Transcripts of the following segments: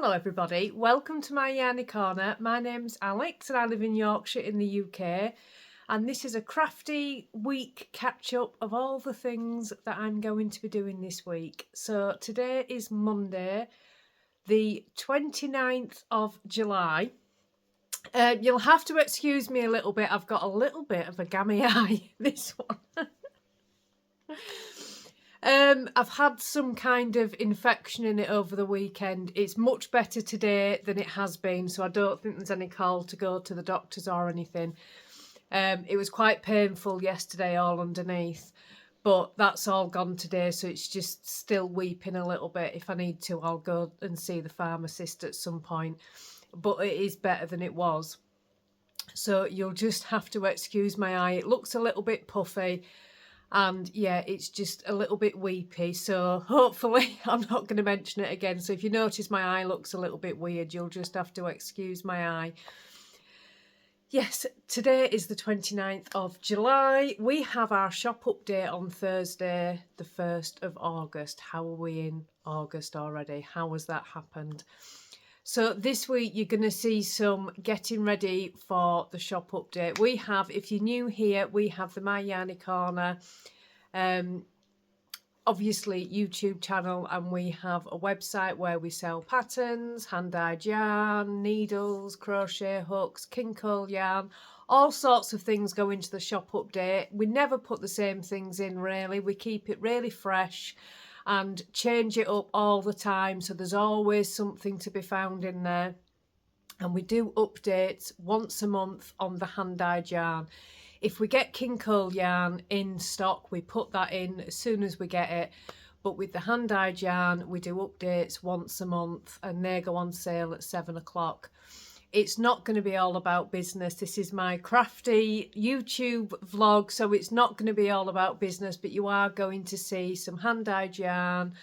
Hello everybody, welcome to my Yarny Corner. My name's Alex and I live in Yorkshire in the UK, and this is a crafty week catch-up of all the things that I'm going to be doing this week. So today is Monday, the 29th of July. You'll have to excuse me a little bit, I've got a little bit of a gammy eye, this one. I've had some kind of infection in it over the weekend. It's much better today than it has been, so I don't think there's any call to go to the doctors or anything. It was quite painful yesterday all underneath, but that's all gone today, so it's just still weeping a little bit. If I need to, I'll go and see the pharmacist at some point, but it is better than it was. So you'll just have to excuse my eye. It looks a little bit puffy. And yeah, it's just a little bit weepy, so hopefully I'm not going to mention it again. So if you notice my eye looks a little bit weird, you'll just have to excuse my eye. Yes, today is the 29th of July. We have our shop update on Thursday, the 1st of August. How are we in August already? How has that happened? So this week you're going to see some getting ready for the shop update. We have, if you're new here, we have the My Yarny Corner, obviously YouTube channel, and we have a website where we sell patterns, hand-dyed yarn, needles, crochet hooks, kinko yarn, all sorts of things go into the shop update. We never put the same things in really, we keep it really fresh and change it up all the time, so there's always something to be found in there. And we do updates once a month on the hand-dyed yarn. If we get kinko yarn in stock, we put that in as soon as we get it, but with the hand-dyed yarn we do updates once a month and they go on sale at 7 o'clock. It's not going to be all about business. This is my crafty YouTube vlog, so it's not going to be all about business, but you are going to see some hand-dyed yarn,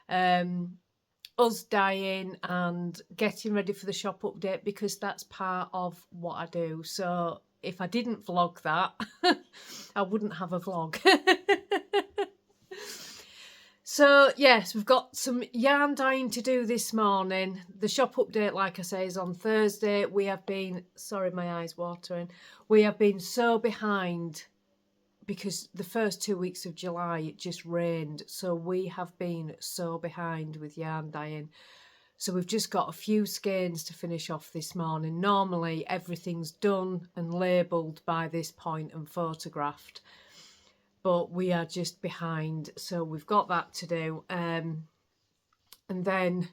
us dyeing and getting ready for the shop update, because that's part of what I do. So if I didn't vlog that, I wouldn't have a vlog. So yes, we've got some yarn dyeing to do this morning. The shop update, like I say, is on Thursday. We have been, sorry my eye's watering, we have been so behind because the first 2 weeks of July it just rained. So we have been so behind with yarn dyeing. So we've just got a few skeins to finish off this morning. Normally everything's done and labelled by this point and photographed, but we are just behind, so we've got that to do. And then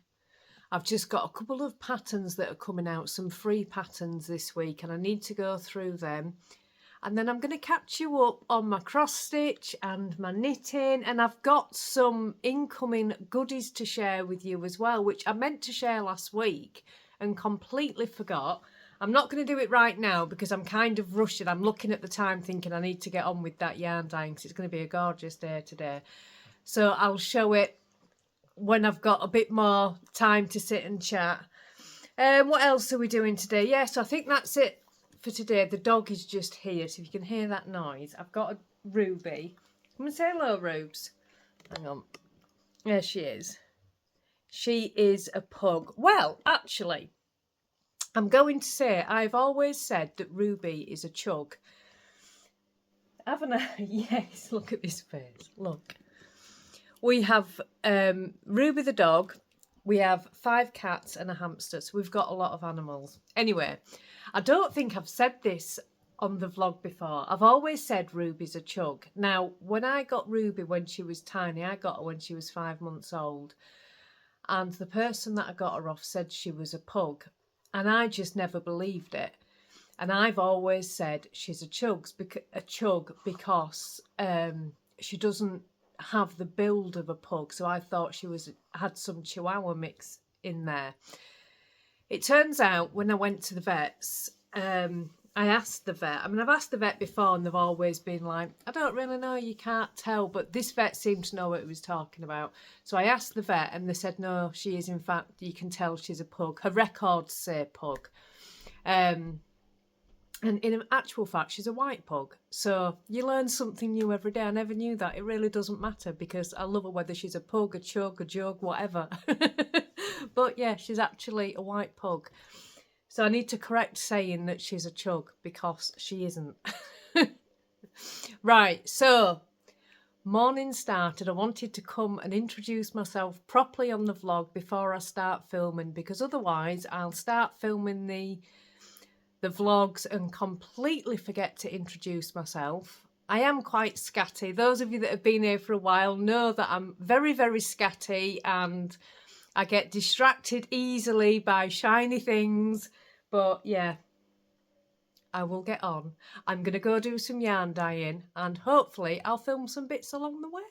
I've just got a couple of patterns that are coming out, some free patterns this week, and I need to go through them. And then I'm going to catch you up on my cross stitch and my knitting, and I've got some incoming goodies to share with you as well, which I meant to share last week and completely forgot. I'm not going to do it right now because I'm kind of rushing. I'm looking at the time thinking I need to get on with that yarn dyeing because it's going to be a gorgeous day today. So I'll show it when I've got a bit more time to sit and chat. What else are we doing today? Yes, I think that's it for today. The dog is just here, so if you can hear that noise. I've got a Ruby. Come and say hello, Rubes. Hang on. There she is. She is a pug. Well, actually, I'm going to say I've always said that Ruby is a chug. Haven't I? Yes, look at this face. Look. We have Ruby the dog. We have 5 cats and a hamster. So we've got a lot of animals. Anyway, I don't think I've said this on the vlog before. I've always said Ruby's a chug. Now, when I got Ruby when she was tiny, I got her when she was 5 months old. And the person that I got her off said she was a pug. And I just never believed it. And I've always said she's a chug because she doesn't have the build of a pug. So I thought she had some Chihuahua mix in there. It turns out when I went to the vets, I asked the vet. I mean, I've asked the vet before and they've always been like, I don't really know, you can't tell. But this vet seemed to know what he was talking about. So I asked the vet and they said, no, she is, in fact, you can tell she's a pug. Her records say pug. And in actual fact, she's a white pug. So you learn something new every day. I never knew that. It really doesn't matter because I love her whether she's a pug, a chug, a jug, whatever. But yeah, she's actually a white pug. So I need to correct saying that she's a chug because she isn't. Right, so morning started. I wanted to come and introduce myself properly on the vlog before I start filming, because otherwise I'll start filming the vlogs and completely forget to introduce myself. I am quite scatty. Those of you that have been here for a while know that I'm very, very scatty and I get distracted easily by shiny things. But yeah, I will get on. I'm going to go do some yarn dyeing and hopefully I'll film some bits along the way.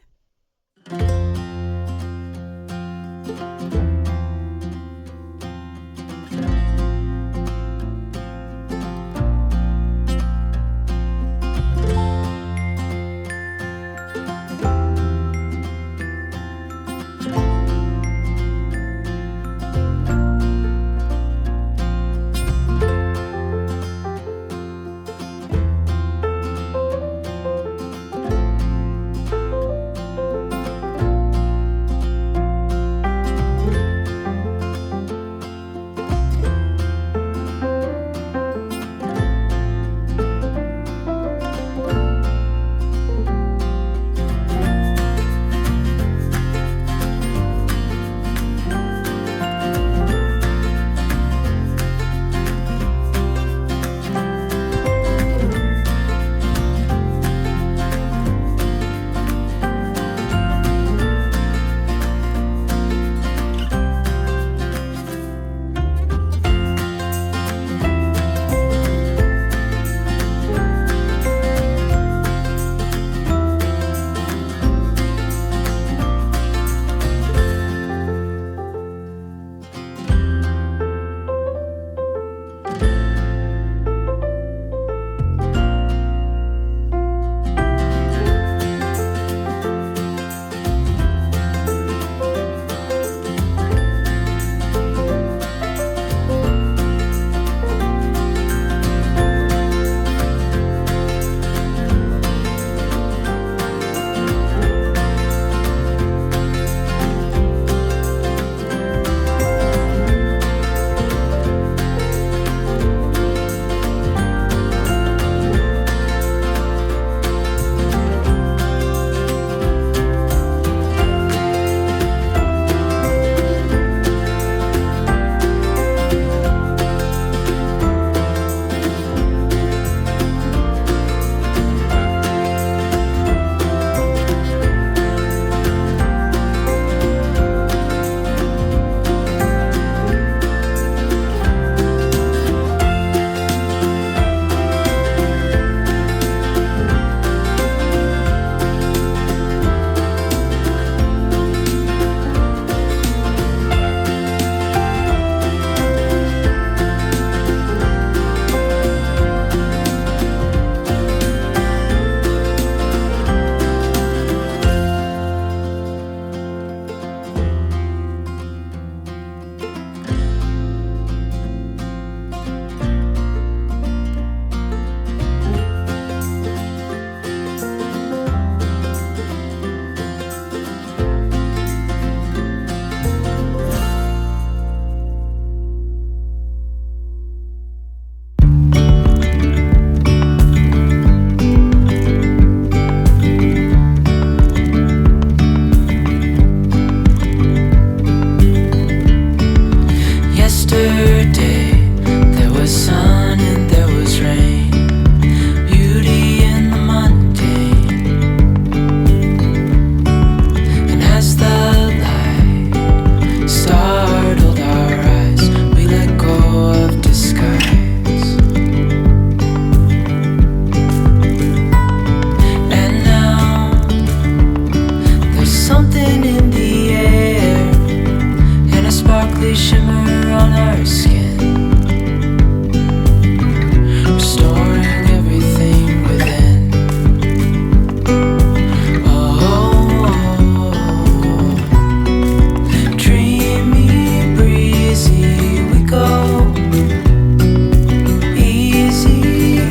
Easy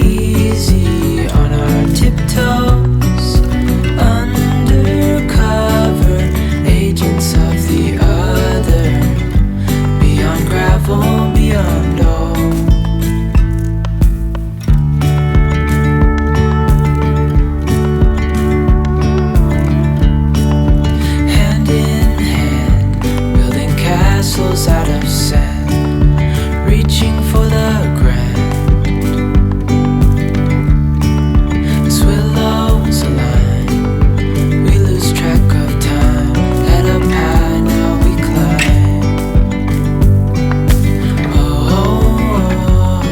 beyond all. Hand in hand, building castles out of sand, reaching for the grand. As willows align, we lose track of time. Head up high, now we climb. Oh,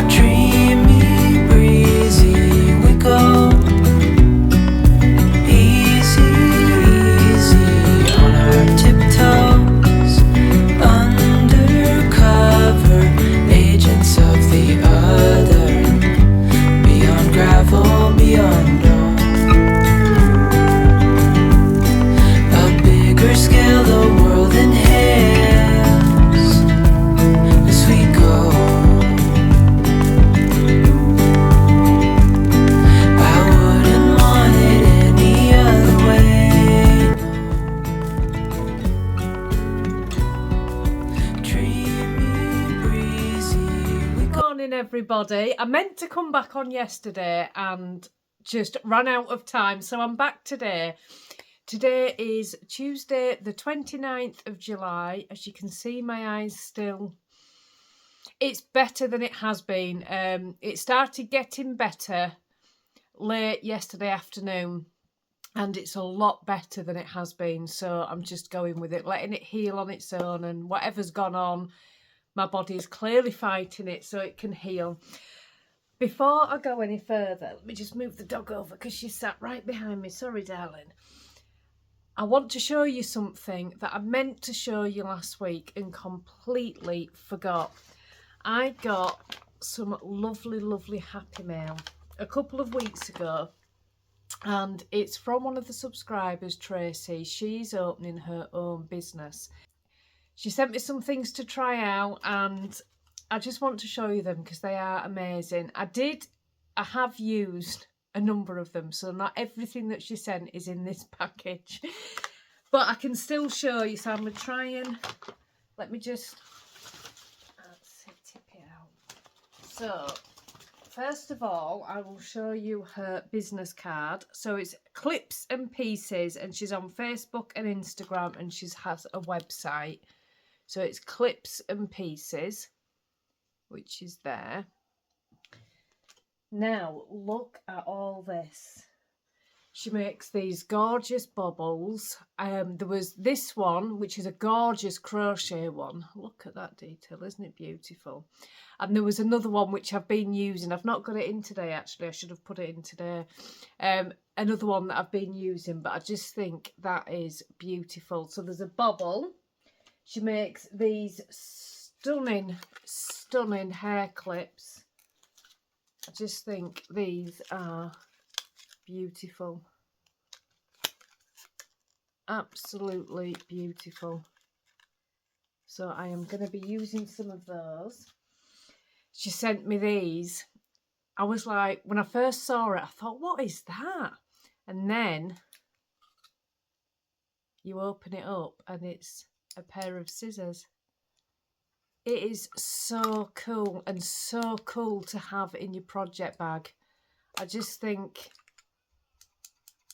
dreamy, breezy, we go. Easy, easy on our tiptoes. Undercover agents of the other. Beyond gravel, beyond all. A bigger scale the world inhales as we go. I wouldn't want it any other way. Dreamy, breezy, we go. Morning, everybody. I meant to come back on yesterday and just ran out of time, so I'm back today. Today is Tuesday the 29th of July. As you can see, my eyes still, it's better than it has been. It started getting better late yesterday afternoon, and it's a lot better than it has been, so I'm just going with it, letting it heal on its own, and whatever's gone on, my body is clearly fighting it so it can heal. Before I go any further, let me just move the dog over because she sat right behind me. Sorry, darling. I want to show you something that I meant to show you last week and completely forgot. I got some lovely, lovely Happy Mail a couple of weeks ago, and it's from one of the subscribers, Tracy. She's opening her own business. She sent me some things to try out, and I just want to show you them because they are amazing. I have used a number of them, so not everything that she sent is in this package, but I can still show you. So I'm going to try and, let me just, let's see, tip it out. So first of all, I will show you her business card. So it's Clips and Pieces, and she's on Facebook and Instagram, and she has a website. So it's Clips and Pieces, which is there. Now, look at all this. She makes these gorgeous bubbles. There was this one, which is a gorgeous crochet one. Look at that detail, isn't it beautiful? And there was another one which I've been using. I've not got it in today, actually. I should have put it in today. Another one that I've been using, but I just think that is beautiful. So there's a bubble. She makes these stunning, stunning hair clips. I just think these are beautiful. Absolutely beautiful. So I am going to be using some of those. She sent me these. I was like, when I first saw it, I thought, what is that? And then you open it up and it's a pair of scissors. It is so cool, and so cool to have in your project bag. I just think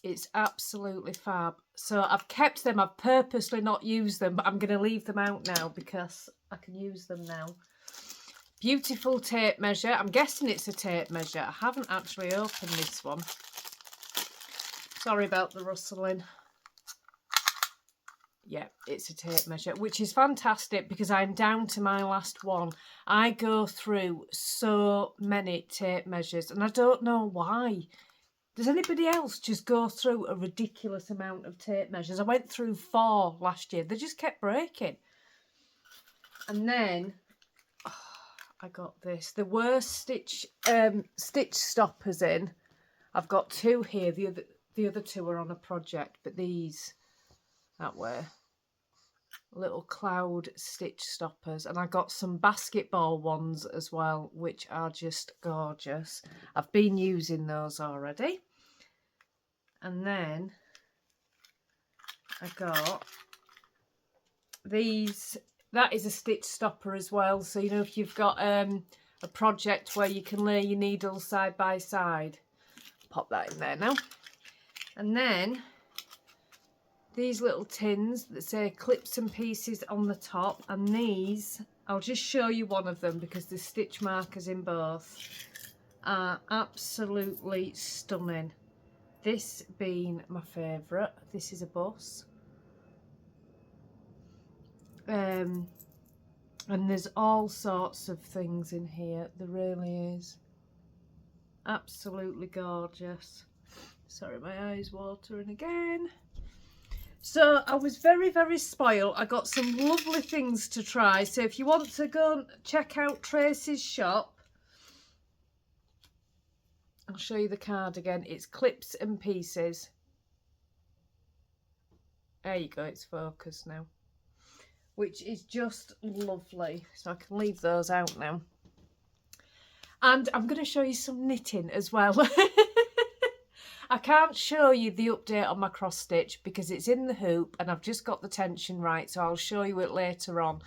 it's absolutely fab. So I've kept them. I've purposely not used them, but I'm going to leave them out now because I can use them now. Beautiful tape measure. I'm guessing it's a tape measure. I haven't actually opened this one. Sorry about the rustling. Yeah, it's a tape measure, which is fantastic because I'm down to my last one. I go through so many tape measures and I don't know why. Does anybody else just go through a ridiculous amount of tape measures? I went through 4 last year. They just kept breaking. And then I got this. There were stitch stoppers in. I've got 2 here. The other 2 are on a project, but these that way. Little cloud stitch stoppers, and I got some basketball ones as well, which are just gorgeous. I've been using those already. And then I got these That is a stitch stopper as well. So, you know, if you've got a project where you can lay your needles side by side, pop that in there now. And then these little tins that say clips and pieces on the top, and these, I'll just show you one of them because there's stitch markers in both, are absolutely stunning. This being my favourite. This is a bus. And there's all sorts of things in here. There really is. Absolutely gorgeous. Sorry, my eye's watering again. So I was very, very spoiled. I got some lovely things to try. So if you want to go and check out Tracy's shop, I'll show you the card again. It's clips and pieces. There you go, it's focused now. Which is just lovely. So I can leave those out now. And I'm going to show you some knitting as well. I can't show you the update on my cross stitch because it's in the hoop and I've just got the tension right, so I'll show you it later on.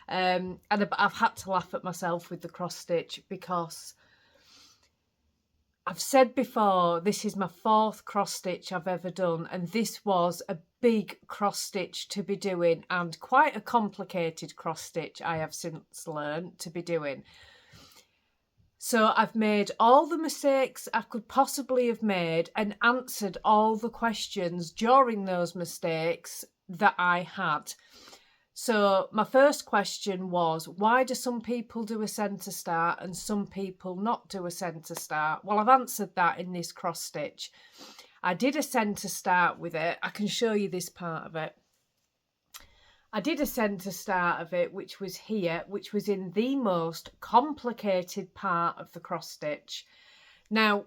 And I've had to laugh at myself with the cross stitch because I've said before, this is my 4th cross stitch I've ever done, and this was a big cross stitch to be doing, and quite a complicated cross stitch I have since learned to be doing. So I've made all the mistakes I could possibly have made and answered all the questions during those mistakes that I had. So my first question was, why do some people do a centre start and some people not do a centre start? Well, I've answered that in this cross stitch. I did a centre start with it. I can show you this part of it. I did a centre start of it, which was here, which was in the most complicated part of the cross stitch. Now,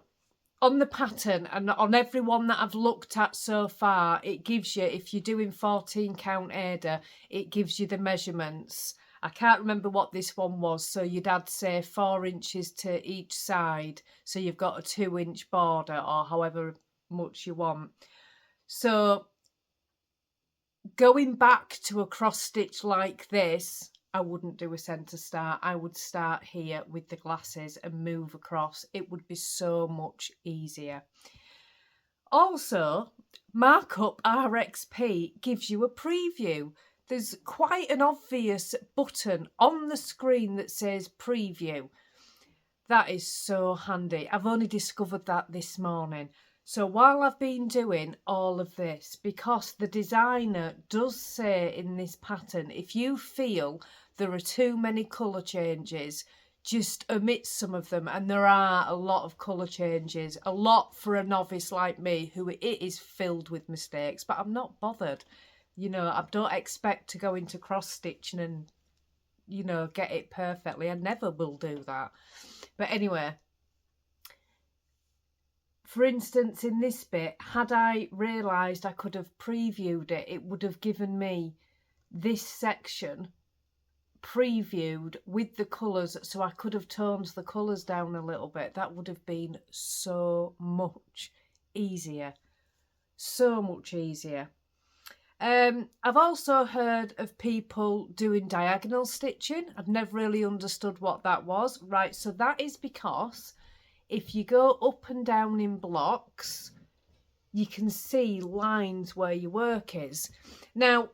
on the pattern and on every one that I've looked at so far, it gives you, if you're doing 14 count Ada, it gives you the measurements. I can't remember what this one was, so you'd add, say, 4 inches to each side, so you've got a 2-inch border or however much you want. So going back to a cross stitch like this, I wouldn't do a centre start. I would start here with the glasses and move across. It would be so much easier. Also, Markup RXP gives you a preview. There's quite an obvious button on the screen that says preview. That is so handy. I've only discovered that this morning. So while I've been doing all of this, because the designer does say in this pattern, if you feel there are too many colour changes, just omit some of them. And there are a lot of colour changes, a lot for a novice like me, who it is filled with mistakes, but I'm not bothered. You know, I don't expect to go into cross stitching and, you know, get it perfectly. I never will do that. But anyway, for instance, in this bit, had I realised I could have previewed it, it would have given me this section previewed with the colours, so I could have toned the colours down a little bit. That would have been so much easier. So much easier. I've also heard of people doing diagonal stitching. I've never really understood what that was. Right, so that is because if you go up and down in blocks, you can see lines where your work is. Now,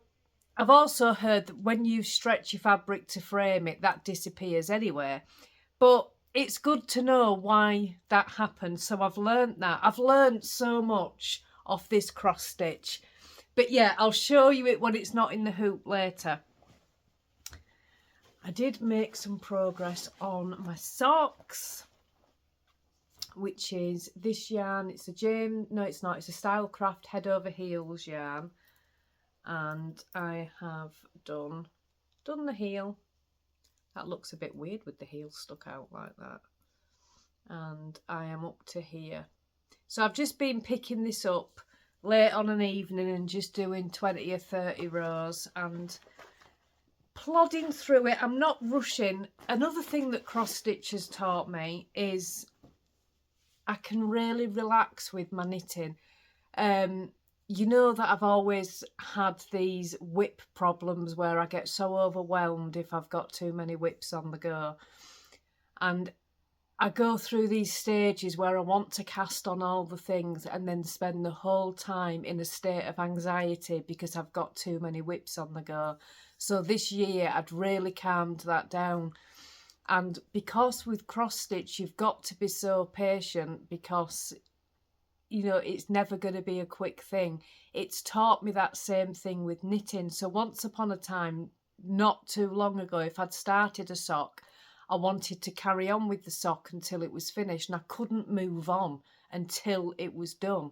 I've also heard that when you stretch your fabric to frame it, that disappears anyway. But it's good to know why that happens. So I've learned that. I've learned so much off this cross stitch. But yeah, I'll show you it when it's not in the hoop later. I did make some progress on my socks, which is this yarn. It's a no, it's not. It's a Stylecraft head over heels yarn. And I have done the heel. That looks a bit weird with the heel stuck out like that. And I am up to here. So I've just been picking this up late on an evening and just doing 20 or 30 rows and plodding through it. I'm not rushing. Another thing that cross stitch has taught me is I can really relax with my knitting. you know that I've always had these whip problems where I get so overwhelmed if I've got too many whips on the go. And I go through these stages where I want to cast on all the things and then spend the whole time in a state of anxiety because I've got too many whips on the go. So this year I'd really calmed that down. And because with cross stitch, you've got to be so patient because, you know, it's never going to be a quick thing. It's taught me that same thing with knitting. So once upon a time, not too long ago, if I'd started a sock, I wanted to carry on with the sock until it was finished, and I couldn't move on until it was done.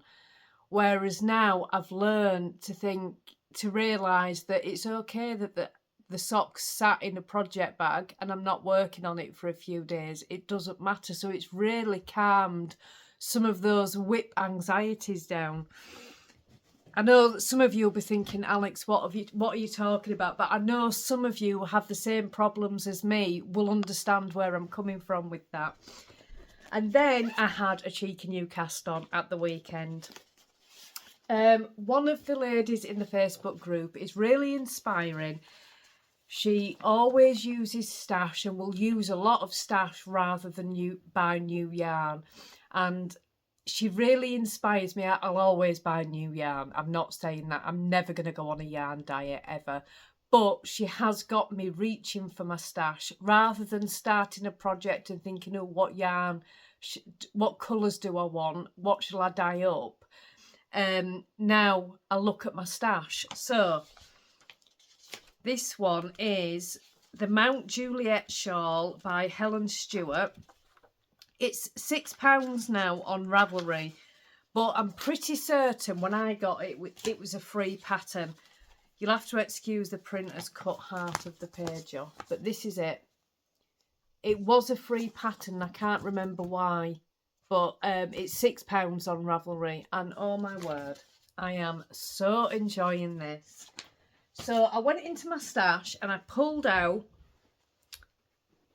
Whereas now I've learned to realise that it's okay that the sock's sat in a project bag and I'm not working on it for a few days. It doesn't matter. So it's really calmed some of those whip anxieties down. I know that some of you will be thinking, Alex, what are you talking about? But I know some of you have the same problems as me, will understand where I'm coming from with that. And then I had a cheeky new cast on at the weekend. One of the ladies in the Facebook group is really inspiring. She always uses stash and will use a lot of stash rather than buy new yarn. And she really inspires me. I'll always buy new yarn. I'm not saying that. I'm never going to go on a yarn diet ever. But she has got me reaching for my stash rather than starting a project and thinking, oh, what yarn, what colours do I want? What shall I dye up? Now I look at my stash. So this one is the Mount Juliet shawl by Helen Stewart. It's £6 now on Ravelry, but I'm pretty certain when I got it, it was a free pattern. You'll have to excuse the printer's cut half of the page off, but this is it. It was a free pattern. I can't remember why, but it's £6 on Ravelry, and oh my word, I am so enjoying this. So I went into my stash and I pulled out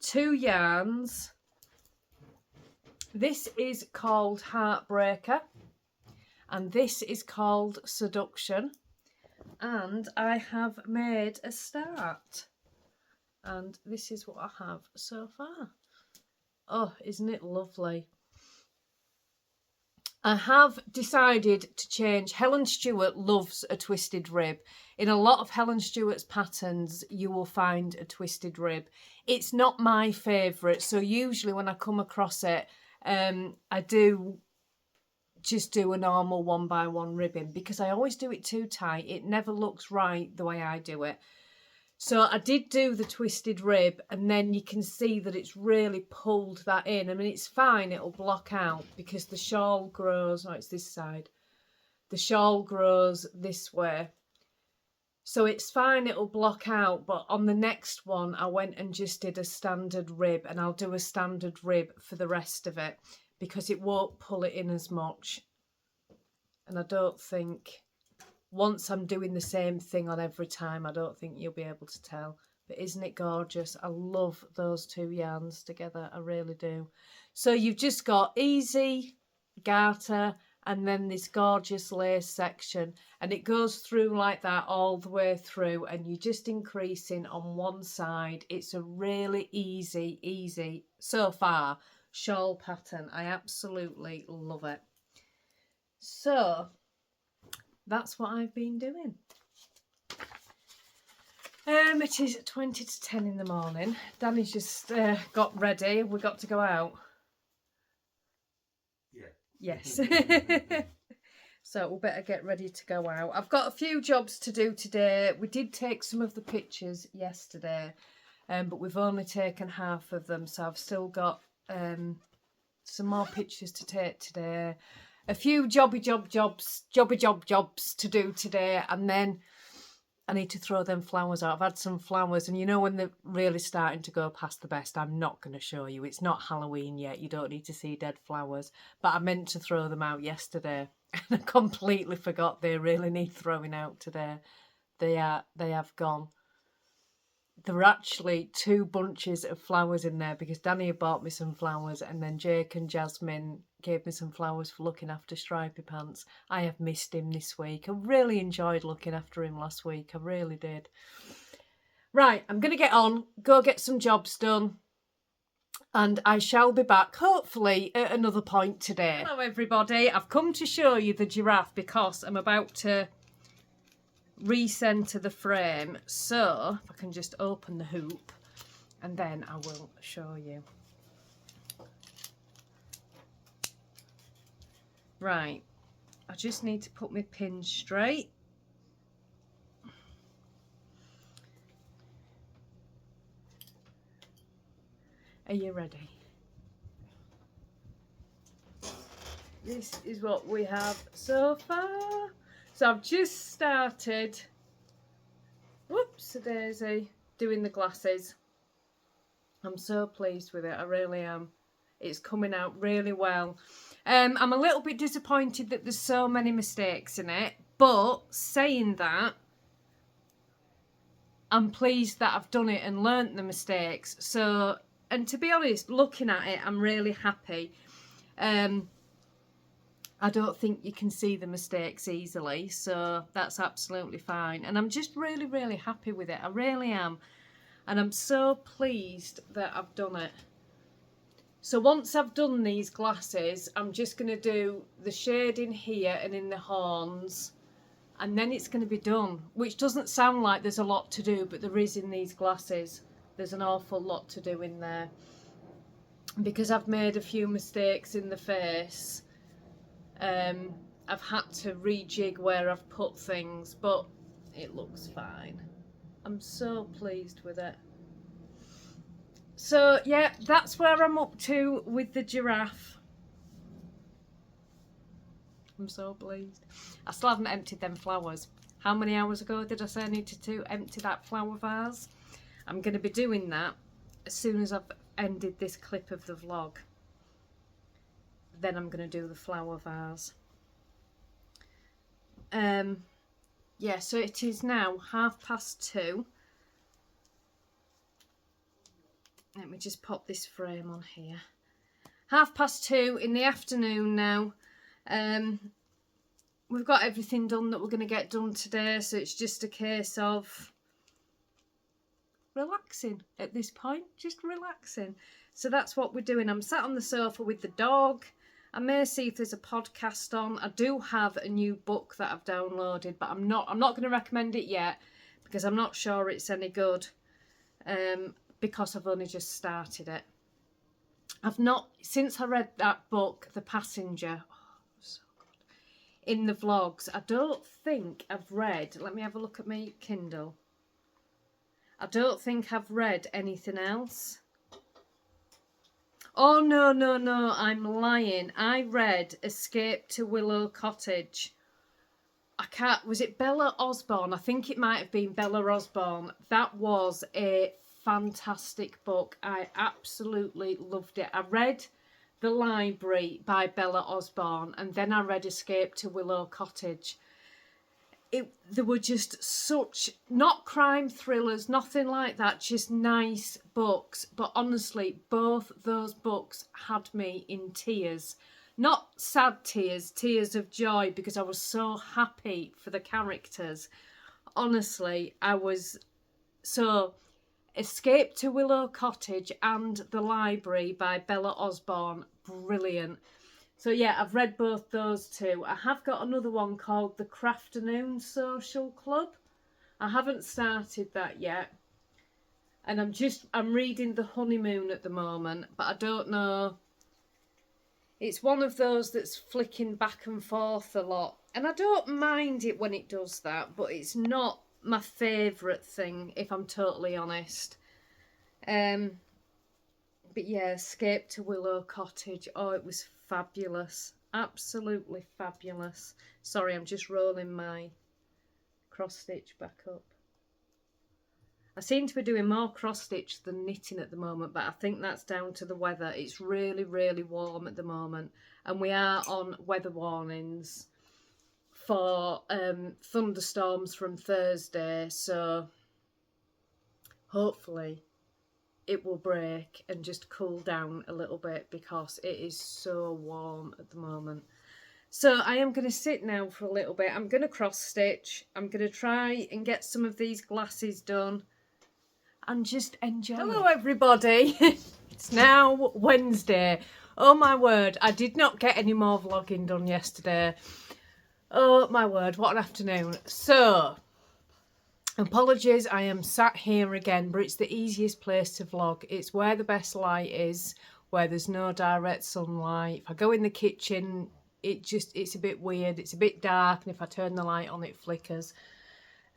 2 yarns. This is called Heartbreaker and this is called Seduction, and I have made a start and this is what I have so far. Oh, isn't it lovely? I have decided to change. Helen Stewart loves a twisted rib. In a lot of Helen Stewart's patterns, you will find a twisted rib. It's not my favourite, so usually when I come across it, I do just do a normal 1x1 ribbing because I always do it too tight. It never looks right the way I do it. So I did do the twisted rib, and then you can see that it's really pulled that in. I mean, it's fine, it'll block out because the shawl grows, it's this side. The shawl grows this way. So it's fine, it'll block out, but on the next one, I went and just did a standard rib, and I'll do a standard rib for the rest of it because it won't pull it in as much. And I don't think, once I'm doing the same thing on every time, I don't think you'll be able to tell. But isn't it gorgeous? I love those 2 yarns together, I really do. So you've just got easy garter and then this gorgeous lace section, and it goes through like that all the way through, and you're just increasing on one side. It's a really easy so far shawl pattern. I absolutely love it. So that's what I've been doing. It is 20 to 10 in the morning. Danny's just got ready. We got to go out. Yeah. Yes. So we better get ready to go out. I've got a few jobs to do today. We did take some of the pictures yesterday, but we've only taken half of them. So I've still got some more pictures to take today. A few jobby jobs to do today, and then I need to throw them flowers out. I've had some flowers, and you know when they're really starting to go past the best, I'm not going to show you. It's not Halloween yet. You don't need to see dead flowers. But I meant to throw them out yesterday, and I completely forgot they really need throwing out today. They have gone. there were actually 2 bunches of flowers in there because Danny had bought me some flowers, and then Jake and Jasmine gave me some flowers for looking after Stripy Pants. I have missed him this week. I really enjoyed looking after him last week. I really did. Right, I'm going to get on, go get some jobs done, and I shall be back hopefully at another point today. Hello everybody, I've come to show you the giraffe because I'm about to recenter the frame. So if I can just open the hoop and then I will show you. Right, I just need to put my pins straight. Are you ready? This is what we have so far. So I've just started, whoops, a daisy, doing the glasses. I'm so pleased with it, I really am. It's coming out really well. I'm a little bit disappointed that there's so many mistakes in it, but saying that, I'm pleased that I've done it and learnt the mistakes. So, and to be honest, looking at it, I'm really happy. I don't think you can see the mistakes easily, so that's absolutely fine. And I'm just really, really happy with it. I really am. And I'm so pleased that I've done it. So once I've done these glasses, I'm just going to do the shading here and in the horns. And then it's going to be done. Which doesn't sound like there's a lot to do, but there is in these glasses. There's an awful lot to do in there. Because I've made a few mistakes in the face. I've had to rejig where I've put things, but it looks fine. I'm so pleased with it. So yeah, that's where I'm up to with the giraffe. I'm so pleased. I still haven't emptied them flowers. How many hours ago did I say I needed to empty that flower vase? I'm going to be doing that as soon as I've ended this clip of the vlog. Then I'm going to do the flower vase. Yeah, so it is now 2:30. Let me just pop this frame on here. 2:30 in the afternoon now. We've got everything done that we're going to get done today, so it's just a case of relaxing at this point, just relaxing. So that's what we're doing. I'm sat on the sofa with the dog. I may see if there's a podcast on. I do have a new book that I've downloaded, but I'm not going to recommend it yet because I'm not sure it's any good. Because I've only just started it. I've not, since I read that book, The Passenger, oh, so good, in the vlogs, I don't think I've read, let me have a look at my Kindle. I don't think I've read anything else. Oh, no, I'm lying. I read Escape to Willow Cottage. I can't, was it Bella Osborne? I think it might have been Bella Osborne. That was a fantastic book. I absolutely loved it. I read The Library by Bella Osborne and then I read Escape to Willow Cottage. There were just such, not crime thrillers, nothing like that, just nice books. But honestly, both those books had me in tears. Not sad tears, tears of joy, because I was so happy for the characters. Honestly, I was so... Escape to Willow Cottage and The Library by Bella Osborne, brilliant. So yeah, I've read both those two. I have got another one called The Crafty Social Club. I haven't started that yet. And I'm reading The Honeymoon at the moment, but I don't know. It's one of those that's flicking back and forth a lot. And I don't mind it when it does that, but it's not my favourite thing, if I'm totally honest. But yeah, Escape to Willow Cottage. Oh, it was fabulous. Absolutely fabulous. Sorry, I'm just rolling my cross stitch back up. I seem to be doing more cross stitch than knitting at the moment, but I think that's down to the weather. It's really, really warm at the moment, and we are on weather warnings for thunderstorms from Thursday, so hopefully it will break and just cool down a little bit, because it is so warm at the moment. So I am going to sit now for a little bit. I'm going to cross stitch. I'm going to try and get some of these glasses done and just enjoy. Hello everybody. It's now Wednesday. Oh my word, I did not get any more vlogging done yesterday. Oh my word, what an afternoon. So apologies, I am sat here again, but it's the easiest place to vlog. It's where the best light is, where there's no direct sunlight. If I go in the kitchen, it's a bit weird, it's a bit dark, and if I turn the light on, it flickers.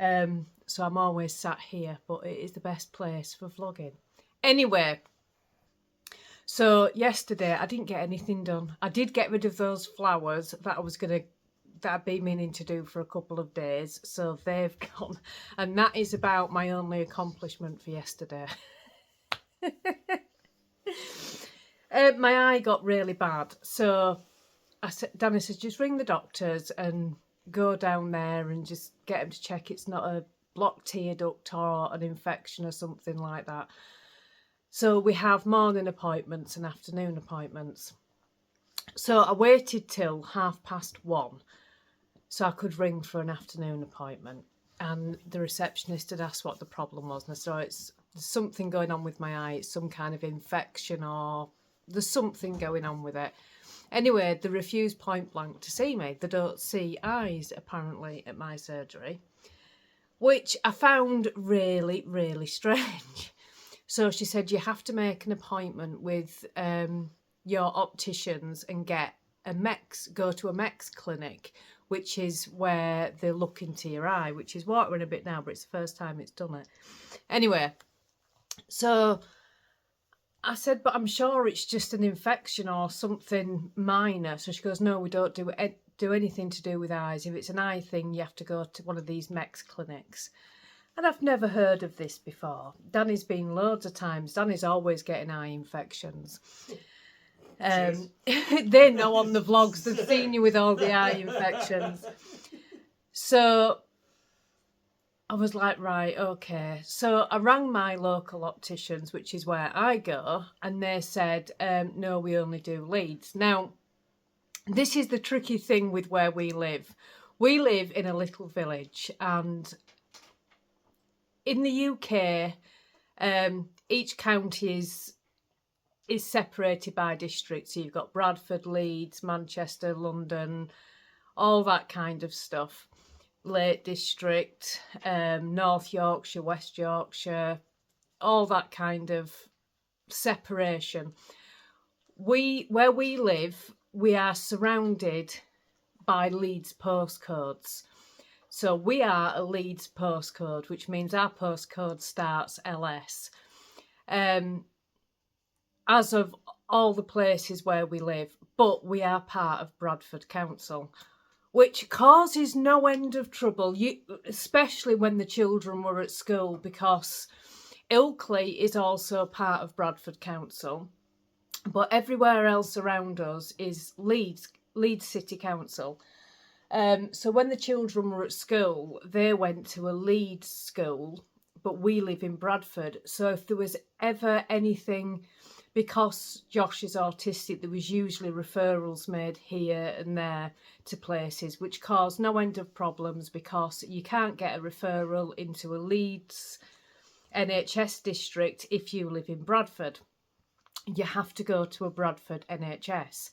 So I'm always sat here, but it is the best place for vlogging. Anyway, so yesterday I didn't get anything done. I did get rid of those flowers that I've been meaning to do for a couple of days, so they've gone, and that is about my only accomplishment for yesterday. My eye got really bad, so Danny says, just ring the doctors and go down there and just get them to check it's not a blocked tear duct or an infection or something like that. So we have morning appointments and afternoon appointments. So I waited till 1:30 so I could ring for an afternoon appointment, and the receptionist had asked what the problem was, and so there's something going on with my eye. It's some kind of infection, or there's something going on with it. Anyway, they refused point blank to see me. They don't see eyes, apparently, at my surgery, which I found really, really strange. So she said, you have to make an appointment with your opticians and go to a MEX clinic, which is where they look into your eye, which is watering a bit now, but it's the first time it's done it. Anyway, so I said, but I'm sure it's just an infection or something minor. So she goes, no, we don't do anything to do with eyes. If it's an eye thing, you have to go to one of these MEX clinics. And I've never heard of this before. Danny's been loads of times. Danny's always getting eye infections. They know on the vlogs, they've seen you with all the eye infections. So I was like, right, okay. So I rang my local opticians, which is where I go, and they said, no, we only do Leeds. Now, this is the tricky thing with where we live. We live in a little village, and in the UK, each county is separated by districts. So you've got Bradford, Leeds, Manchester, London, all that kind of stuff. Lake District, North Yorkshire, West Yorkshire, all that kind of separation. Where we live, we are surrounded by Leeds postcodes. So we are a Leeds postcode, which means our postcode starts LS. As of all the places where we live, but we are part of Bradford Council, which causes no end of trouble, especially when the children were at school, because Ilkley is also part of Bradford Council, but everywhere else around us is Leeds City Council. So when the children were at school, they went to a Leeds school, but we live in Bradford. So if there was ever anything, because Josh is autistic, there was usually referrals made here and there to places, which caused no end of problems, because you can't get a referral into a Leeds NHS district if you live in Bradford. You have to go to a Bradford NHS.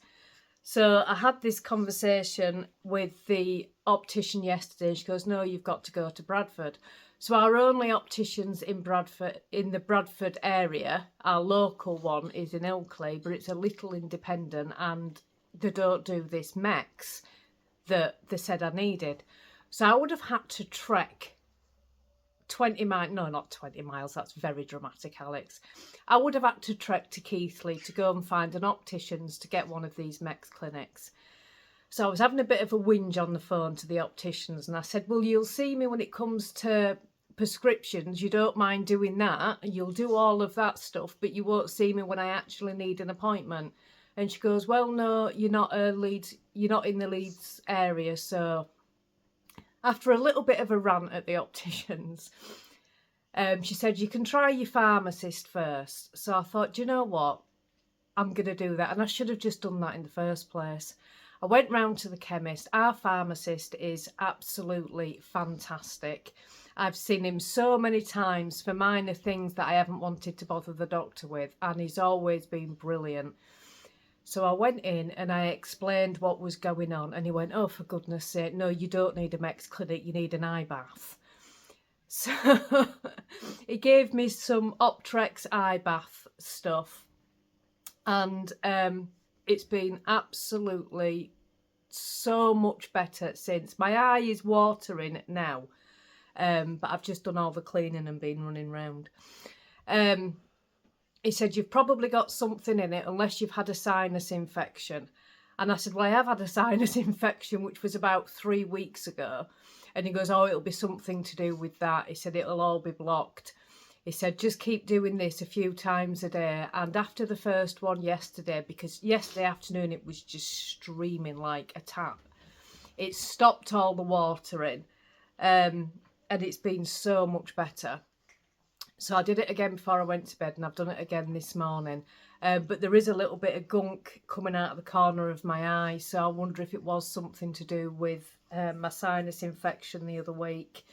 So I had this conversation with the optician yesterday. She goes, no, you've got to go to Bradford. So our only opticians in Bradford, in the Bradford area, our local one is in Ilkley, but it's a little independent, and they don't do this MEX that they said I needed. So I would have had to trek 20 miles, no, not 20 miles, that's very dramatic, Alex. I would have had to trek to Keighley to go and find an optician's to get one of these MEX clinics. So I was having a bit of a whinge on the phone to the opticians, and I said, well, you'll see me when it comes to prescriptions. You don't mind doing that. You'll do all of that stuff, but you won't see me when I actually need an appointment. And she goes, well, no, you're not in the Leeds area. So after a little bit of a rant at the opticians, She said, you can try your pharmacist first. So I thought, do you know what? I'm going to do that. And I should have just done that in the first place. I went round to the chemist. Our pharmacist is absolutely fantastic. I've seen him so many times for minor things that I haven't wanted to bother the doctor with. And he's always been brilliant. So I went in and I explained what was going on. And he went, oh, for goodness sake, no, you don't need a Mex clinic. You need an eye bath. So he gave me some Optrex eye bath stuff. And it's been absolutely so much better since. My eye is watering now, but I've just done all the cleaning and been running round. He said, you've probably got something in it unless you've had a sinus infection. And I said, well, I have had a sinus infection, which was about 3 weeks ago. And he goes, oh, it'll be something to do with that. He said, it'll all be blocked. He said, just keep doing this a few times a day. And after the first one yesterday, because yesterday afternoon it was just streaming like a tap, it stopped all the watering. And it's been so much better. So I did it again before I went to bed, and I've done it again this morning. But there is a little bit of gunk coming out of the corner of my eye. So I wonder if it was something to do with my sinus infection the other week,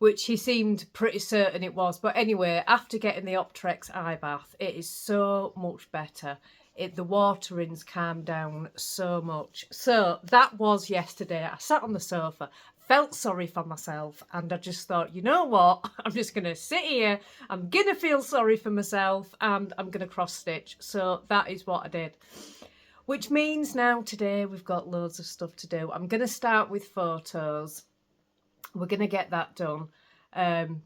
which he seemed pretty certain it was. But anyway, after getting the Optrex eye bath, it is so much better. The watering's calmed down so much. So that was yesterday. I sat on the sofa, felt sorry for myself, and I just thought, you know what? I'm just going to sit here. I'm going to feel sorry for myself, and I'm going to cross stitch. So that is what I did. Which means now today we've got loads of stuff to do. I'm going to start with photos. We're going to get that done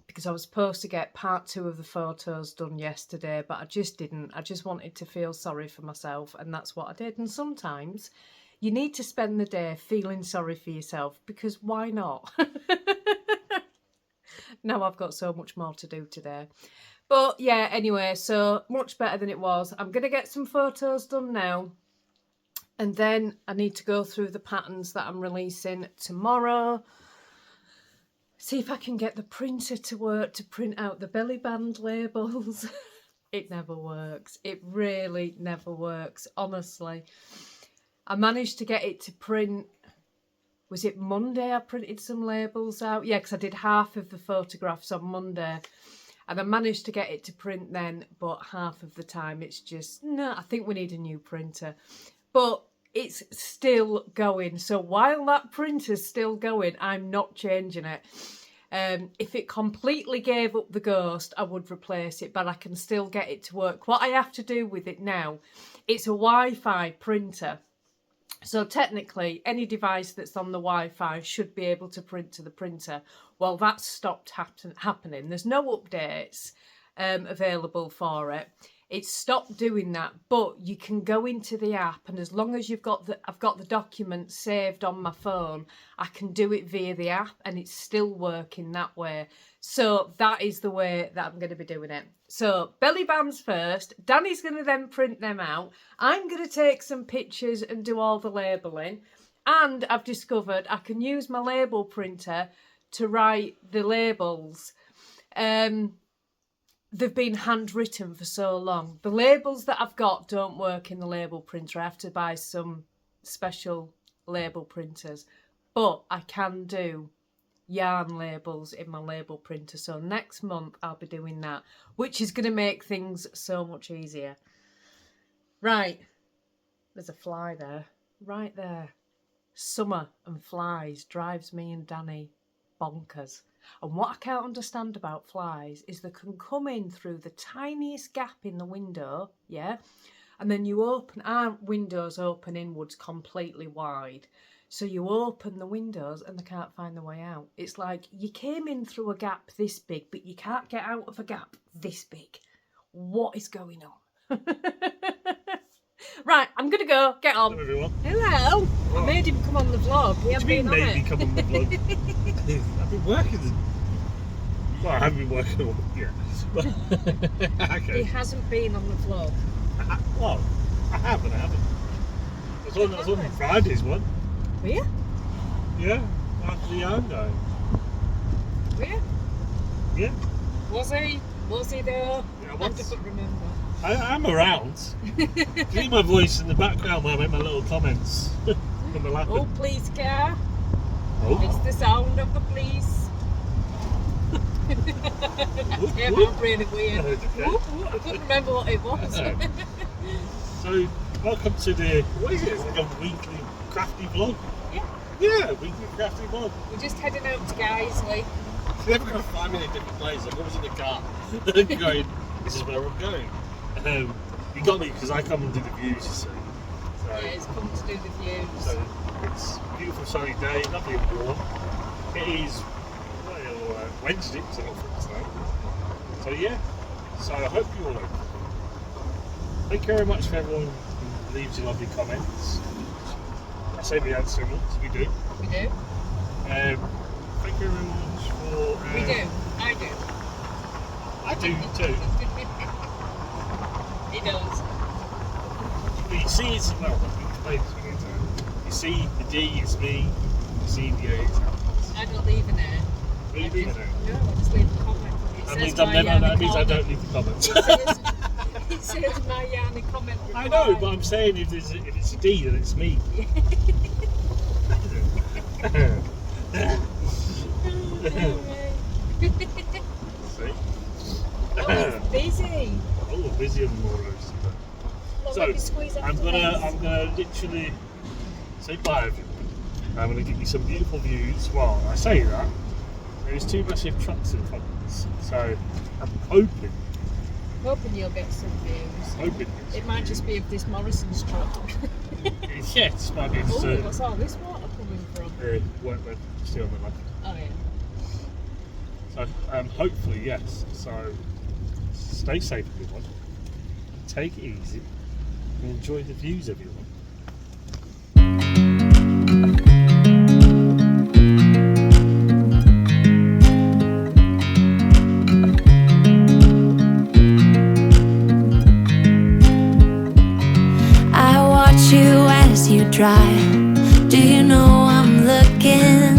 because I was supposed to get part 2 of the photos done yesterday, but I just didn't. I just wanted to feel sorry for myself, and that's what I did. And sometimes you need to spend the day feeling sorry for yourself, because why not? Now I've got so much more to do today. But yeah, anyway, so much better than it was. I'm going to get some photos done now. And then I need to go through the patterns that I'm releasing tomorrow. See if I can get the printer to work to print out the belly band labels. It never works. It really never works, honestly. I managed to get it to print, was it Monday I printed some labels out? Yeah, because I did half of the photographs on Monday. And I managed to get it to print then, but half of the time it's just, no, I think we need a new printer. But it's still going. So while that printer's still going, I'm not changing it. If it completely gave up the ghost, I would replace it, but I can still get it to work. What I have to do with it now, it's a Wi-Fi printer. So technically, any device that's on the Wi-Fi should be able to print to the printer. Well, that's stopped happening. There's no updates available for it. It's stopped doing that, but you can go into the app, and as long as I've got the document saved on my phone, I can do it via the app, and it's still working that way. So that is the way that I'm going to be doing it. So belly bands first. Danny's going to then print them out. I'm going to take some pictures and do all the labelling. And I've discovered I can use my label printer to write the labels. They've been handwritten for so long. The labels that I've got don't work in the label printer. I have to buy some special label printers. But I can do yarn labels in my label printer. So next month I'll be doing that, which is going to make things so much easier. Right. There's a fly there. Right there. Summer and flies drives me and Danny bonkers. And what I can't understand about flies is they can come in through the tiniest gap in the window, yeah? And then you open, our windows open inwards completely wide. So you open the windows and they can't find the way out. It's like you came in through a gap this big, but you can't get out of a gap this big. What is going on? Right, I'm going to go. Get on. Hello, everyone. Hello. Oh. I made him come on the vlog. He hasn't been on made me it. come on the vlog? I've been working. Well, I haven't been working all yet. Okay. He hasn't been on the vlog. Well, I haven't. I was on Friday's one. Were you? Yeah, after the yarn day. Were you? Yeah. Was he? Was he though? Yeah, I I was. don't remember. I'm around. You hear my voice in the background when I make my little comments. When we're laughing. Oh, police car. Oh. It's the sound of the police. That came out really weird. Okay. Whoop, whoop. I couldn't remember what it was. So, welcome to the, what is it? It's like a weekly crafty vlog. Yeah. Yeah, weekly crafty vlog. We're just heading out to Guiseley. You're never going to find me in a different place. I'm always in the car going, this is where I'm going. You got me because I come and do the views, you see. So, Yeah, it's come to do the views. so it's a beautiful sunny day, lovely and warm. It is Wednesday, so not for today. So yeah, so I hope you all know. Thank you very much for everyone who leaves your lovely comments. I say we answer them, so we do. We do. Thank you very much for... We do. I do. I do, you too. He does. But you see, it's... Well, let me explain this one into. You see the D, it's me. You see the A, it's Alex. I don't leave an A. What are you leaving there? No, I just leave a comment. That means I don't need to comment. It says my yarny comment. I know, but I'm saying if it's a D, then it's me. See? Oh, it's busy. Oh, busy and more roasted. Well, So, let me squeeze out I'm the gonna face. literally say bye everyone. I'm gonna give you some beautiful views. Well, I say that, there's two massive trucks in front of us. So I'm hoping Hoping you'll get some views. it's- It might just be of this Morrison's truck. yes, might be Oh, just what's all this water coming from? workmen still on the left. Oh yeah. So hopefully yes. So stay safe everyone. Take it easy and enjoy the views everyone. I watch you as you drive. Do you know I'm looking?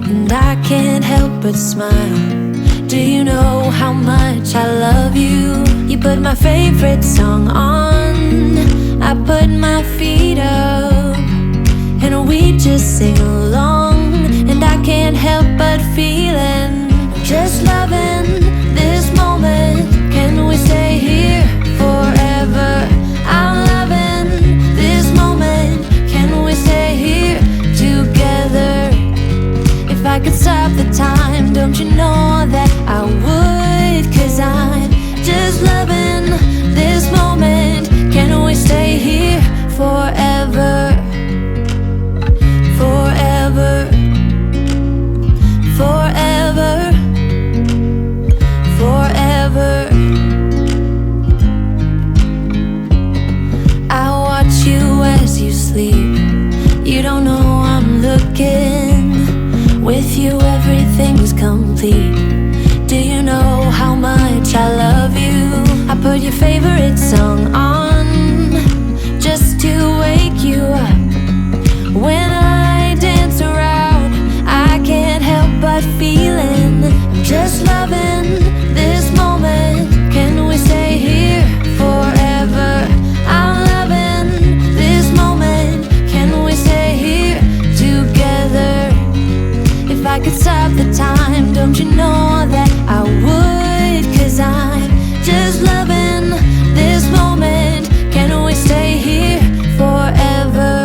And I can't help but smile. Do you know how much I love you? You put my favorite song on. I put my feet up, and we just sing along. And I can't help but feeling, just loving this moment. Can we stay here forever? I'm loving this moment. Can we stay here together? If I could stop the time, don't you know that I would? 'Cause I'm just loving this moment. Can we stay here forever? Forever. Forever. Forever. I watch you as you sleep. You don't know I'm looking. With you everything's complete. Do you know how much I love you? I put your favorite song on just to wake you up. When I dance around, I can't help but feeling, just loving this moment. Can we stay here forever? I'm loving this moment. Can we stay here together? If I could stop the time, don't you know that I would? 'Cause I'm just loving this moment. Can we stay here forever?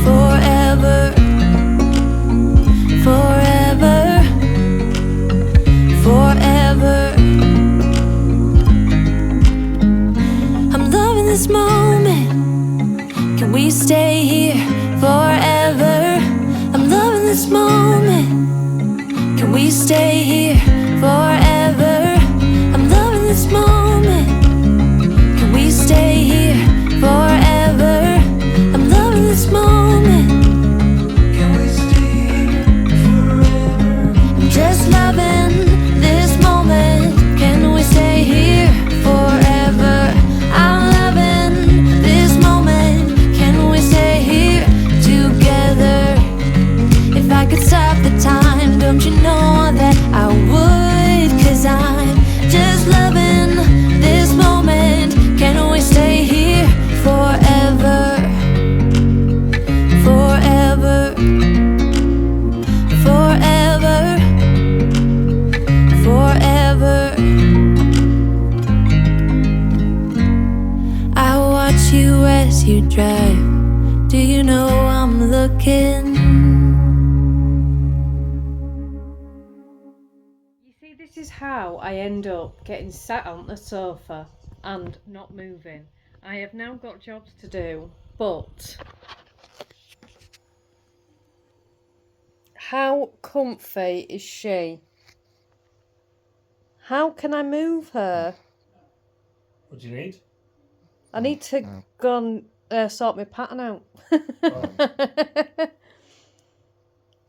Forever. Forever. Forever. I'm loving this moment. Can we stay here forever? I'm loving this moment. Can we stay here forever? I'm loving this moment. Can we stay here forever? I'm loving this moment. Can we stay here forever? I'm just loving this moment. Can we stay here forever? I'm loving this moment. Can we stay here together? If I could stop the time, don't you know that I would? you drive? Do you know I'm looking? You see, this is how I end up getting sat on the sofa and not moving. I have now got jobs to do, but how comfy is she? How can I move her? What do you need? I need to go and sort my pattern out.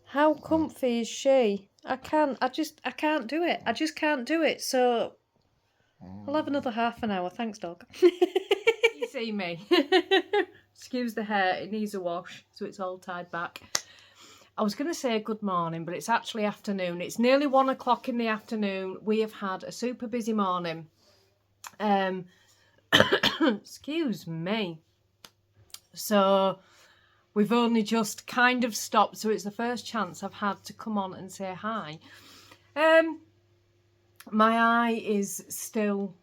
How comfy is she? I can't do it. I just can't do it. So I'll have another half an hour. Thanks, dog. You see me. Excuse the hair. It needs a wash, so it's all tied back. I was going to say good morning, but it's actually afternoon. It's nearly 1 o'clock in the afternoon. We have had a super busy morning. Excuse me. So we've only just kind of stopped, so it's the first chance I've had to come on and say hi. My eye is still...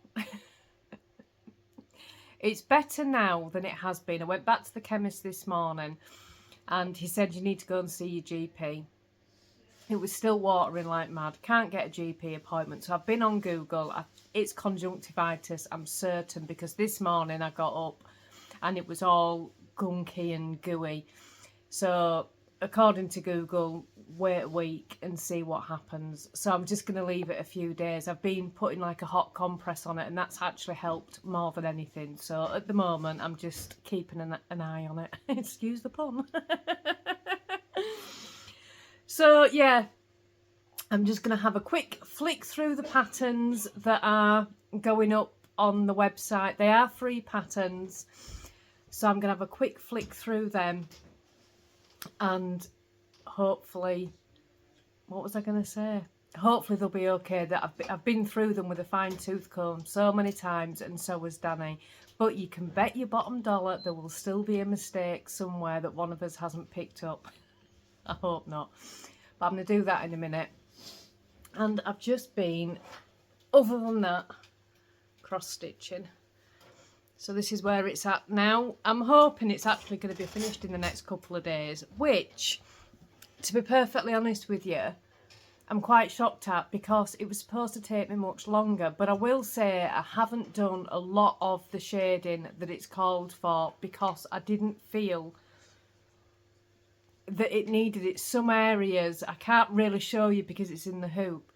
It's better now than it has been. I went back to the chemist this morning and he said you need to go and see your GP. It was still watering like mad. Can't get a GP appointment. So I've been on Google. It's conjunctivitis, I'm certain, because this morning I got up and it was all gunky and gooey. So according to Google, wait a week and see what happens. So I'm just going to leave it a few days. I've been putting like a hot compress on it and that's actually helped more than anything. So at the moment I'm just keeping an eye on it. Excuse the pun. So yeah, I'm just going to have a quick flick through the patterns that are going up on the website. They are free patterns. So I'm going to have a quick flick through them and hopefully, what was I going to say? Hopefully they'll be okay. That I've been through them with a fine tooth comb so many times, and so has Danny. But you can bet your bottom dollar there will still be a mistake somewhere that one of us hasn't picked up. I hope not. But I'm going to do that in a minute. And I've just been, other than that, cross stitching. So this is where it's at now. I'm hoping it's actually going to be finished in the next couple of days, which, to be perfectly honest with you, I'm quite shocked at, because it was supposed to take me much longer. But I will say I haven't done a lot of the shading that it's called for because I didn't feel that it needed it. Some areas, I can't really show you because it's in the hoop.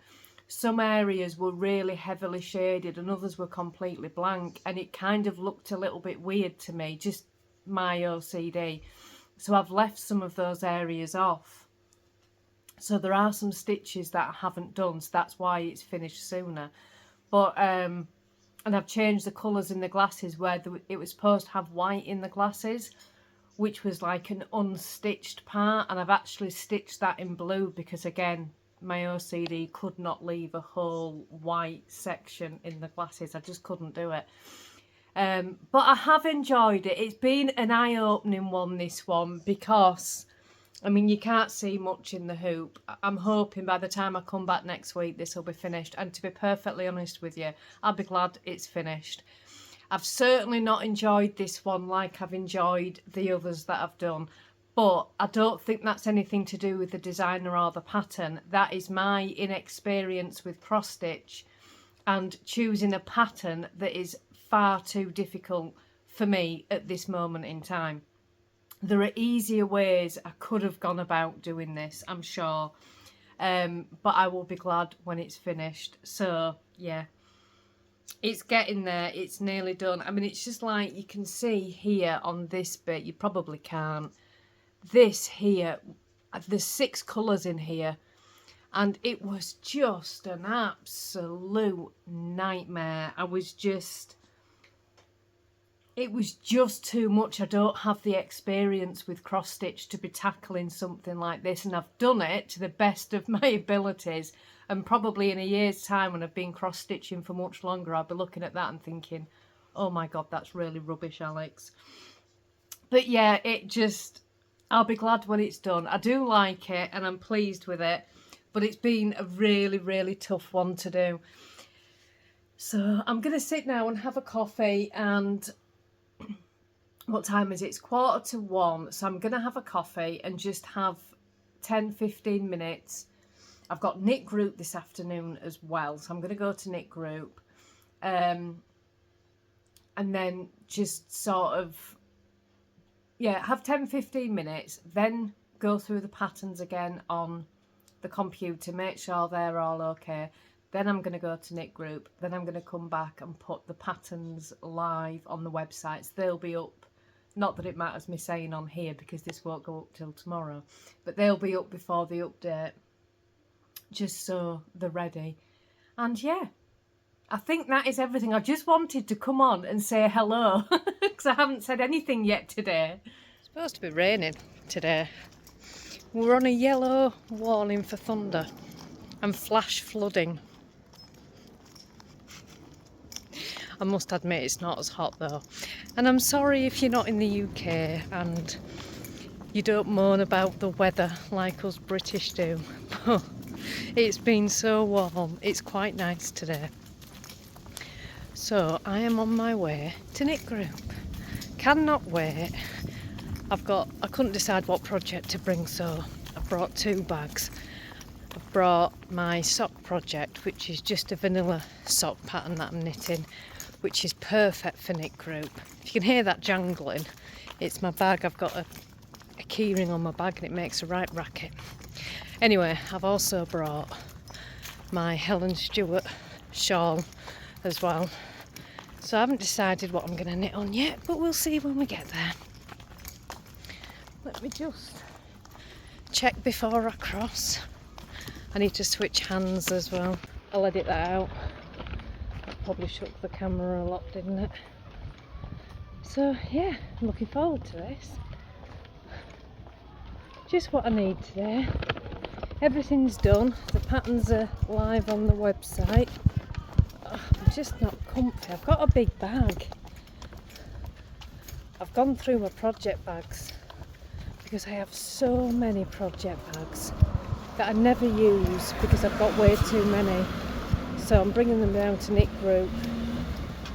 Some areas were really heavily shaded and others were completely blank, and it kind of looked a little bit weird to me, just my OCD. So I've left some of those areas off. So there are some stitches that I haven't done, so that's why it's finished sooner. But and I've changed the colours in the glasses where it was supposed to have white in the glasses, which was like an unstitched part, and I've actually stitched that in blue because, again, my OCD could not leave a whole white section in the glasses. I just couldn't do it. But I have enjoyed it. It's been an eye-opening one, this one, because, I mean, you can't see much in the hoop. I'm hoping by the time I come back next week, this will be finished. And to be perfectly honest with you, I'll be glad it's finished. I've certainly not enjoyed this one like I've enjoyed the others that I've done. But I don't think that's anything to do with the designer or the pattern. That is my inexperience with cross stitch and choosing a pattern that is far too difficult for me at this moment in time. There are easier ways I could have gone about doing this, I'm sure. But I will be glad when it's finished. So, yeah. It's getting there. It's nearly done. I mean, it's just like you can see here on this bit. You probably can't. This here, there's 6 colours in here. And it was just an absolute nightmare. It was just too much. I don't have the experience with cross stitch to be tackling something like this, and I've done it to the best of my abilities, and probably in a year's time when I've been cross stitching for much longer, I'll be looking at that and thinking, oh my god, that's really rubbish, Alex. But yeah, I'll be glad when it's done. I do like it and I'm pleased with it, but it's been a really, really tough one to do. So I'm going to sit now and have a coffee and what time is it? It's 1:45, so I'm going to have a coffee and just have 10-15 minutes. I've got knit group this afternoon as well, so I'm going to go to knit group, and then just sort of, yeah, have 10-15 minutes, then go through the patterns again on the computer, make sure they're all okay. Then I'm going to go to knit group, then I'm going to come back and put the patterns live on the websites. They'll be up, not that it matters me saying on here because this won't go up till tomorrow, but they'll be up before the update, just so they're ready. And yeah, I think that is everything. I just wanted to come on and say hello because I haven't said anything yet today. It's supposed to be raining today. We're on a yellow warning for thunder and flash flooding. I must admit it's not as hot though. And I'm sorry if you're not in the UK and you don't moan about the weather like us British do. But it's been so warm, it's quite nice today. So I am on my way to knit group. Cannot wait. I couldn't decide what project to bring, so I brought 2 bags. I've brought my sock project, which is just a vanilla sock pattern that I'm knitting, which is perfect for knit group. If you can hear that jangling, it's my bag. I've got a keyring on my bag and it makes a right racket. Anyway, I've also brought my Helen Stewart shawl as well. So I haven't decided what I'm going to knit on yet, but we'll see when we get there. Let me just check before I cross. I need to switch hands as well. I'll edit that out. That probably shook the camera a lot, didn't it? So yeah, I'm looking forward to this. Just what I need today. Everything's done. The patterns are live on the website. I'm just not comfy. I've got a big bag. I've gone through my project bags because I have so many project bags that I never use because I've got way too many. So I'm bringing them down to knit group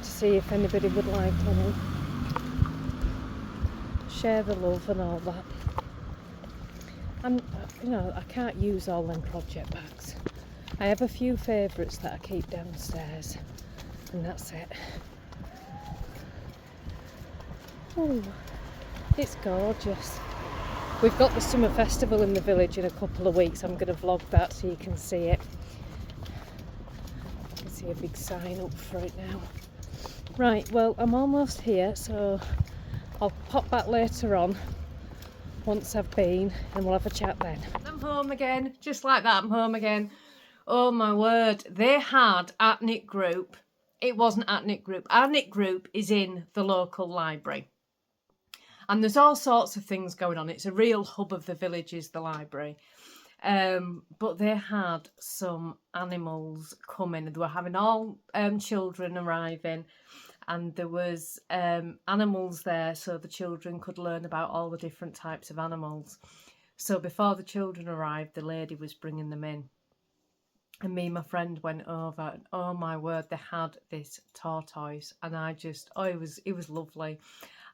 to see if anybody would like any. Share the love and all that. And you know, I can't use all them project bags. I have a few favourites that I keep downstairs, and that's it. Oh, it's gorgeous. We've got the summer festival in the village in a couple of weeks. I'm going to vlog that so you can see it. You can see a big sign up for it now. Right, well, I'm almost here, so I'll pop back later on once I've been, and we'll have a chat then. I'm home again, just like that, I'm home again. Oh my word, they had at knit group, it wasn't at knit group, our knit group is in the local library. And there's all sorts of things going on. It's a real hub of the village, is the library. But they had some animals coming. They were having all children arriving, and there was animals there so the children could learn about all the different types of animals. So before the children arrived, the lady was bringing them in. And me and my friend went over, and oh my word, they had this tortoise, and I just, oh, it was lovely.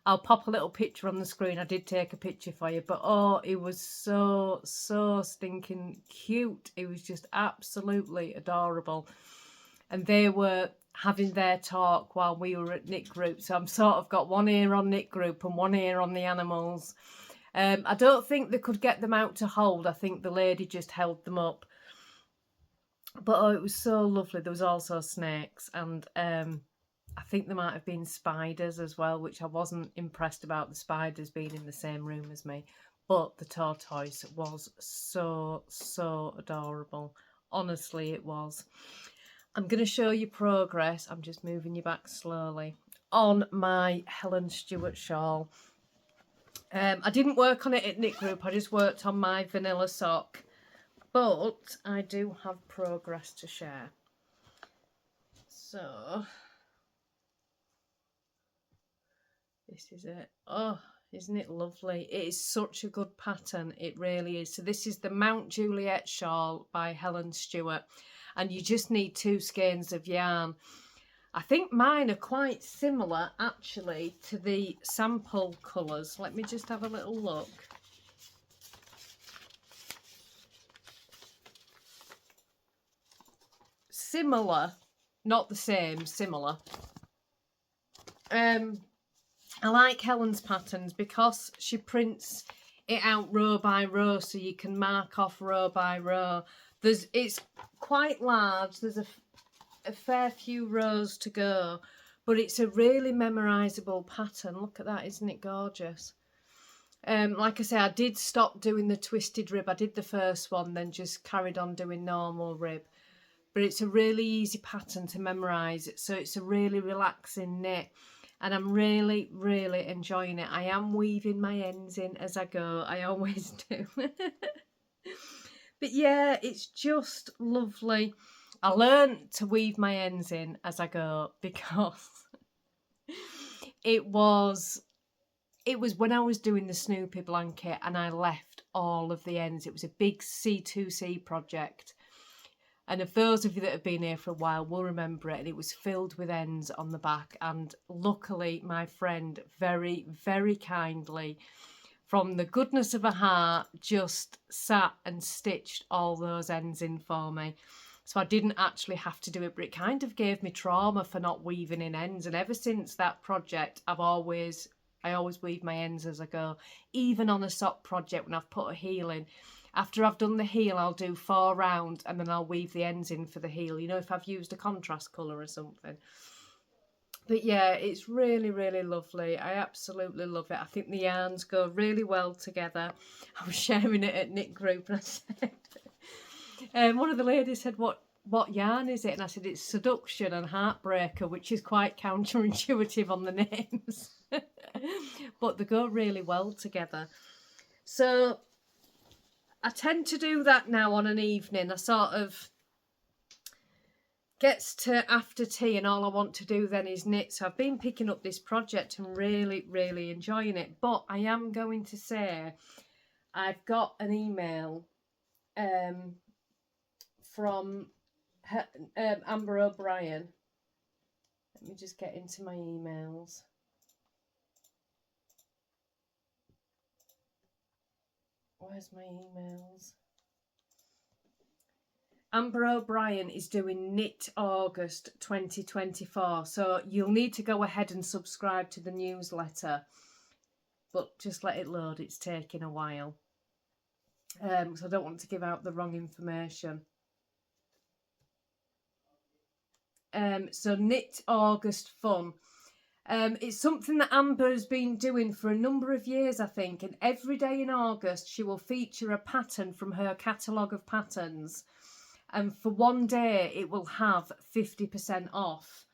I'll pop a little picture on the screen. I did take a picture for you, but oh, it was so stinking cute. It was just absolutely adorable. And they were having their talk while we were at knit group. So I'm sort of got one ear on knit group and one ear on the animals. I don't think they could get them out to hold. I think the lady just held them up. But oh, it was so lovely. There was also snakes, and I think there might have been spiders as well, which I wasn't impressed about the spiders being in the same room as me. But the tortoise was so adorable. Honestly, it was. I'm going to show you progress. I'm just moving you back slowly on my Helen Stewart shawl. I didn't work on it at knit group. I just worked on my vanilla sock. But I do have progress to share. So this is it. Oh, isn't it lovely? It is such a good pattern. It really is. So this is the Mount Juliet shawl by Helen Stewart. And you just need 2 skeins of yarn. I think mine are quite similar actually to the sample colours. Let me just have a little look. Similar, not the same, similar. I like Helen's patterns because she prints it out row by row, so you can mark off row by row. It's quite large. There's a fair few rows to go, but it's a really memorisable pattern. Look at that, isn't it gorgeous? Like I say, I did stop doing the twisted rib. I did the first one, then just carried on doing normal rib. But it's a really easy pattern to memorise, so it's a really relaxing knit, and I'm really, really enjoying it. I am weaving my ends in as I go. I always do. But yeah, it's just lovely. I learned to weave my ends in as I go because it was when I was doing the Snoopy blanket and I left all of the ends. It was a big C2C project. And if those of you that have been here for a while will remember it, and it was filled with ends on the back. And luckily, my friend very, very kindly, from the goodness of her heart, just sat and stitched all those ends in for me. So I didn't actually have to do it, but it kind of gave me trauma for not weaving in ends. And ever since that project, I always weave my ends as I go. Even on a sock project, when I've put a heel in, after I've done the heel, I'll do 4 round and then I'll weave the ends in for the heel, you know, if I've used a contrast colour or something. But yeah, it's really, really lovely. I absolutely love it. I think the yarns go really well together. I was sharing it at knit group and I said, one of the ladies said, what yarn is it? And I said, it's Seduction and Heartbreaker, which is quite counterintuitive on the names. But they go really well together. So I tend to do that now on an evening. I sort of gets to after tea and all I want to do then is knit. So I've been picking up this project and really, really enjoying it. But I am going to say I've got an email from Amber O'Brien. Let me just get into my emails. Where's my emails? Amber O'Brien is doing Knit August 2024. So you'll need to go ahead and subscribe to the newsletter. But just let it load. It's taking a while. Because I don't want to give out the wrong information. So Knit August Fun. It's something that Amber has been doing for a number of years, I think. And every day in August, she will feature a pattern from her catalogue of patterns. And for one day, it will have 50% off.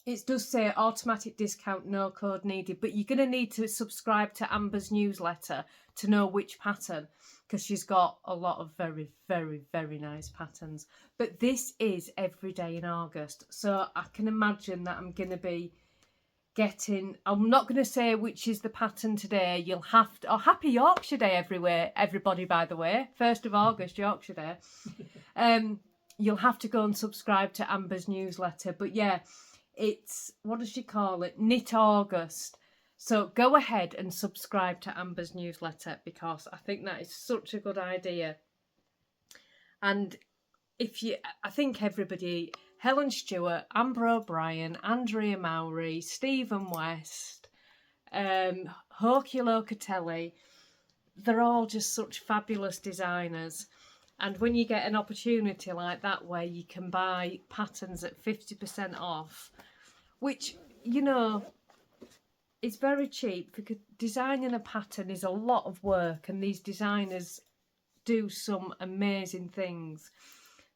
It does say automatic discount, no code needed. But you're going to need to subscribe to Amber's newsletter to know which pattern, because she's got a lot of very, very, very nice patterns. But this is every day in August. So I can imagine that I'm going to be getting... I'm not going to say which is the pattern today. You'll have to... Oh, happy Yorkshire Day everybody, by the way. 1st of August, Yorkshire Day. You'll have to go and subscribe to Amber's newsletter. But yeah, it's... What does she call it? Knit August. So go ahead and subscribe to Amber's newsletter, because I think that is such a good idea. And I think everybody, Helen Stewart, Amber O'Brien, Andrea Mowry, Stephen West, Hoki Locatelli, they're all just such fabulous designers. And when you get an opportunity like that where you can buy patterns at 50% off, which, you know, it's very cheap, because designing a pattern is a lot of work and these designers do some amazing things.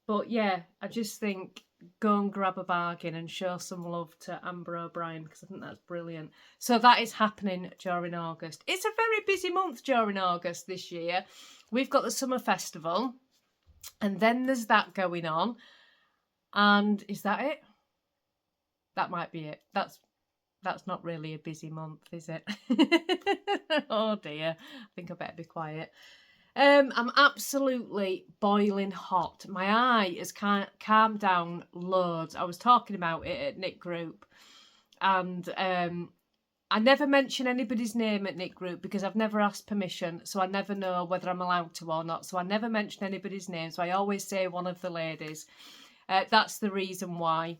But yeah, I just think go and grab a bargain and show some love to Amber O'Brien, because I think that's brilliant. So that is happening during August. It's a very busy month during August this year. We've got the Summer Festival and then there's that going on. And is that it? That might be it. That's not really a busy month, is it? Oh dear, I think I better be quiet. I'm absolutely boiling hot. My eye has calmed down loads. I was talking about it at Knit Group, and I never mention anybody's name at Knit Group because I've never asked permission, so I never know whether I'm allowed to or not. So I never mention anybody's name, so I always say one of the ladies. That's the reason why.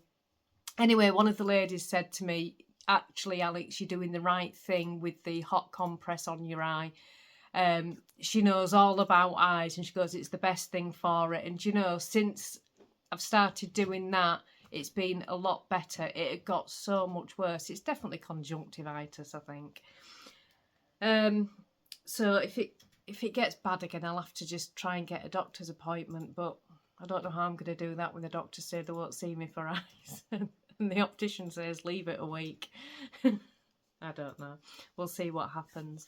Anyway, one of the ladies said to me, actually, Alex, you're doing the right thing with the hot compress on your eye. She knows all about eyes, and she goes, it's the best thing for it. And you know, since I've started doing that, it's been a lot better. It got so much worse. It's definitely conjunctivitis, I think. So if it gets bad again, I'll have to just try and get a doctor's appointment, but I don't know how I'm going to do that when the doctor said they won't see me for eyes and the optician says leave it a week. I don't know. We'll see what happens.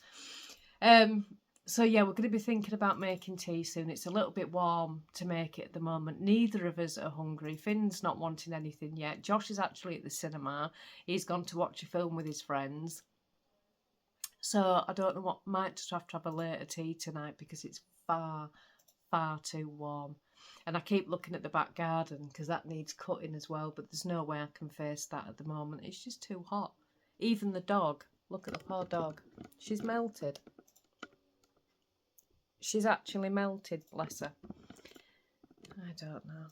So yeah, we're going to be thinking about making tea soon. It's a little bit warm to make it at the moment. Neither of us are hungry. Finn's not wanting anything yet. Josh is actually at the cinema. He's gone to watch a film with his friends. So I don't know what, might just have to have a later tea tonight because it's far, far too warm. And I keep looking at the back garden because that needs cutting as well, but there's no way I can face that at the moment. It's just too hot. Even the dog, look at the poor dog. She's melted. She's actually melted, bless her. I don't know.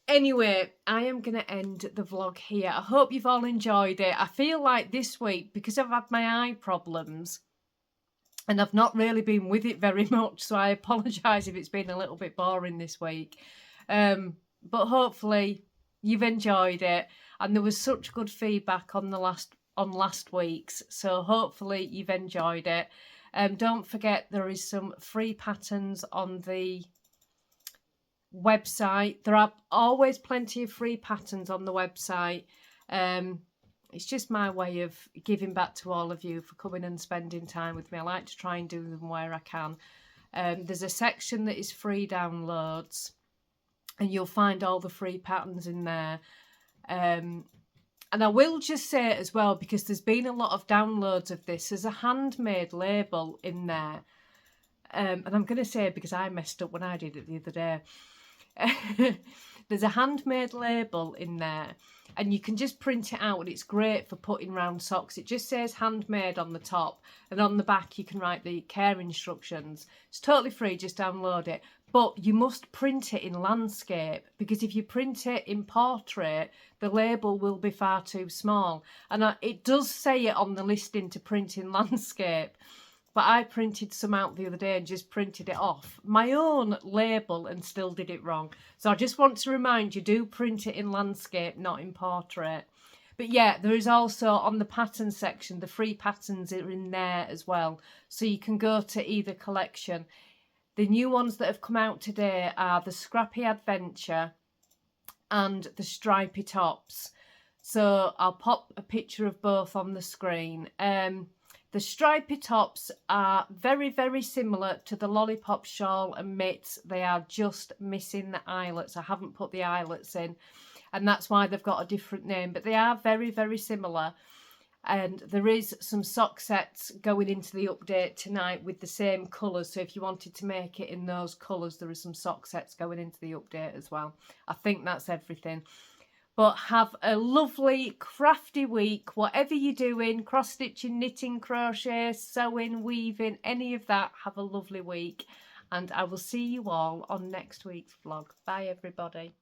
Anyway, I am going to end the vlog here. I hope you've all enjoyed it. I feel like this week, because I've had my eye problems, and I've not really been with it very much, so I apologise if it's been a little bit boring this week. But hopefully you've enjoyed it, and there was such good feedback on last week's, so hopefully you've enjoyed it. Don't forget there is some free patterns on the website. There are always plenty of free patterns on the website. It's just my way of giving back to all of you for coming and spending time with me. I like to try and do them where I can. There's a section that is free downloads, and you'll find all the free patterns in there. And I will just say it as well, because there's been a lot of downloads of this. There's a handmade label in there. And I'm going to say it because I messed up when I did it the other day. There's a handmade label in there, and you can just print it out, and it's great for putting round socks. It just says handmade on the top, and on the back you can write the care instructions. It's totally free, just download it. But you must print it in landscape, because if you print it in portrait, the label will be far too small. And it does say it on the listing to print in landscape, but I printed some out the other day and just printed it off my own label and still did it wrong. So I just want to remind you, do print it in landscape, not in portrait. But yeah, there is also on the pattern section, the free patterns are in there as well. So you can go to either collection. The new ones that have come out today are the Scrappy Adventure and the Stripy Tops. So I'll pop a picture of both on the screen. The Stripy Tops are very, very similar to the Lollipop Shawl and Mitts. They are just missing the eyelets. I haven't put the eyelets in, and that's why they've got a different name. But they are very, very similar. And there is some sock sets going into the update tonight with the same colours. So if you wanted to make it in those colours, there are some sock sets going into the update as well. I think that's everything. But have a lovely crafty week. Whatever you're doing, cross-stitching, knitting, crochet, sewing, weaving, any of that, have a lovely week. And I will see you all on next week's vlog. Bye, everybody.